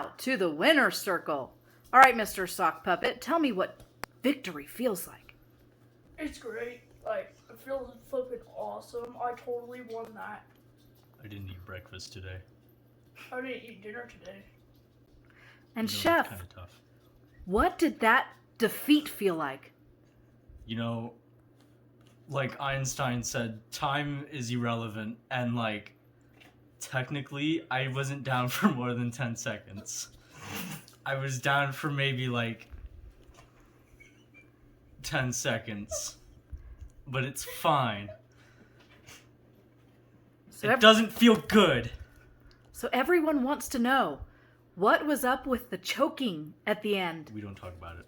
now to the winner's circle. All right, Mr. Sock Puppet, tell me what victory feels like. It's great. Like, it feels flipping awesome. I totally won that. I didn't eat breakfast today. I didn't eat dinner today. And You know, Chef, it's kind of tough. what did that defeat feel like? You know, like Einstein said, time is irrelevant, and like, technically, I wasn't down for more than 10 seconds. I was down for maybe like 10 seconds. But it's fine. So It doesn't feel good. So everyone wants to know, what was up with the choking at the end? We don't talk about it.